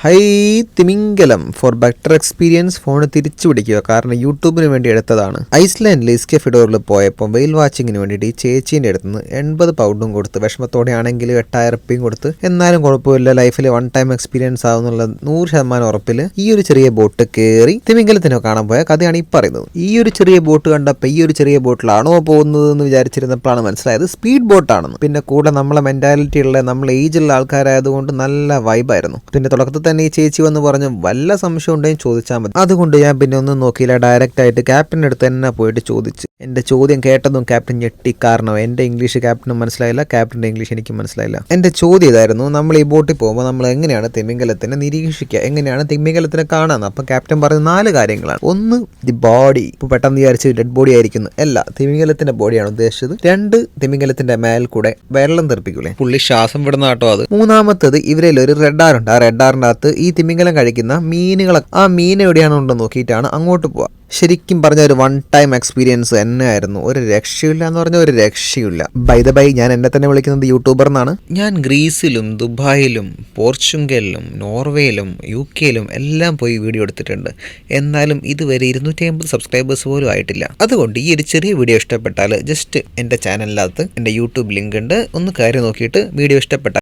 High തിമിംഗലം four better experience phone തിരിച്ചു പിടിക്കുക. കാരണം യൂട്യൂബിന് വേണ്ടി എടുത്തതാണ്. ഐസ്ലാൻഡിൽ ഇസ്കെഫിഡോറിൽ പോയപ്പോൾ വെയിൽ വാച്ചിങ്ങിന് വേണ്ടിയിട്ട് ഈ ചേച്ചീൻ്റെ അടുത്ത് നിന്ന് 80 പൗണ്ടും കൊടുത്ത്, വിഷമത്തോടെ ആണെങ്കിൽ 8000 റുപ്യയും കൊടുത്ത്, എന്നാലും കുഴപ്പമില്ല ലൈഫിൽ വൺ ടൈം എക്സ്പീരിയൻസ് ആവുന്നുള്ള 100% ഉറപ്പിൽ ഈ ഒരു ചെറിയ ബോട്ട് കയറി തിമിംഗലത്തിനോ കാണാൻ പോയ കഥയാണ് ഈ പറയുന്നത്. ഈ ഒരു ചെറിയ ബോട്ട് കണ്ടപ്പോൾ ഈ ഒരു ചെറിയ ബോട്ടിലാണോ പോകുന്നത് എന്ന് വിചാരിച്ചിരുന്നപ്പോഴാണ് മനസ്സിലായത് സ്പീഡ് ബോട്ടാണെന്ന്. പിന്നെ കൂടെ നമ്മളെ മെന്റാലിറ്റി ഉള്ള നമ്മൾ ഏജുള്ള ആൾക്കാരായതുകൊണ്ട് നല്ല വൈബായിരുന്നു. പിന്നെ തുടക്കത്തിൽ തന്നെ ഈ ചേച്ചി വന്ന് പറഞ്ഞു വല്ല സംശയം ഉണ്ടെങ്കിൽ ചോദിച്ചാൽ മതി. അതുകൊണ്ട് ഞാൻ പിന്നെ ഒന്നും നോക്കിയില്ല, ഡയറക്റ്റ് ആയിട്ട് ക്യാപ്റ്റൻ്റെ അടുത്ത് തന്നെ പോയിട്ട് ചോദിച്ചു. എൻ്റെ ചോദ്യം കേട്ടതും ക്യാപ്റ്റൻ ഞെട്ടി. കാരണം എൻ്റെ ഇംഗ്ലീഷ് ക്യാപ്റ്റനും മനസ്സിലായില്ല, ക്യാപ്റ്റൻ്റെ ഇംഗ്ലീഷ് എനിക്ക് മനസ്സിലായില്ല. എൻ്റെ ചോദ്യം ഇതായിരുന്നു, നമ്മൾ ഈ ബോട്ടിൽ പോകുമ്പോൾ നമ്മൾ എങ്ങനെയാണ് തിമിംഗലത്തിനെ നിരീക്ഷിക്കുക, എങ്ങനെയാണ് തിമിംഗലത്തിനെ കാണാൻ. അപ്പം ക്യാപ്റ്റൻ പറഞ്ഞ 4 കാര്യങ്ങളാണ്. 1 ദി ബോഡി. ഇപ്പോൾ പെട്ടെന്ന് വിചാരിച്ച് ഡെഡ് ബോഡി ആയിരിക്കുന്നു, അല്ല, തിമിംഗലത്തിന്റെ ബോഡിയാണ് ഉദ്ദേശിച്ചത്. 2 തിമിംഗലത്തിന്റെ മേൽ കൂടെ വെള്ളം തെറിപ്പിക്കൂലേ, പുള്ളി ശ്വാസം വിടുന്ന കേട്ടോ അത്. 3-മത്തേത് ഇവരിൽ ഒരു റെഡാറുണ്ട്. ആ റെഡാറിന്റെ അകത്ത് ഈ തിമിംഗലം കഴിക്കുന്ന മീനുകളെ, ആ മീൻ എവിടെയാണുണ്ടോ നോക്കിയിട്ടാണ് അങ്ങോട്ട് പോവുക. ശരിക്കും പറഞ്ഞ ഒരു വൺ ടൈം എക്സ്പീരിയൻസ് തന്നെ ആയിരുന്നു. ഒരു രക്ഷയില്ല എന്ന് പറഞ്ഞാൽ ഒരു രക്ഷയില്ല. ബൈ ദ ബൈ, ഞാൻ എന്നെ തന്നെ വിളിക്കുന്നത് യൂട്യൂബർ എന്നാണ്. ഞാൻ ഗ്രീസിലും ദുബായിലും പോർച്ചുഗലിലും നോർവേയിലും UK-ലും എല്ലാം പോയി വീഡിയോ എടുത്തിട്ടുണ്ട്. എന്നാലും ഇതുവരെ 250 സബ്സ്ക്രൈബേഴ്സ് പോലും ആയിട്ടില്ല. അതുകൊണ്ട് ഈ ഒരു ചെറിയ വീഡിയോ ഇഷ്ടപ്പെട്ടാൽ ജസ്റ്റ് എൻ്റെ ചാനലിനകത്ത് എൻ്റെ യൂട്യൂബ് ലിങ്ക് ഉണ്ട്, ഒന്ന് കയറി നോക്കിയിട്ട് വീഡിയോ ഇഷ്ടപ്പെട്ടാൽ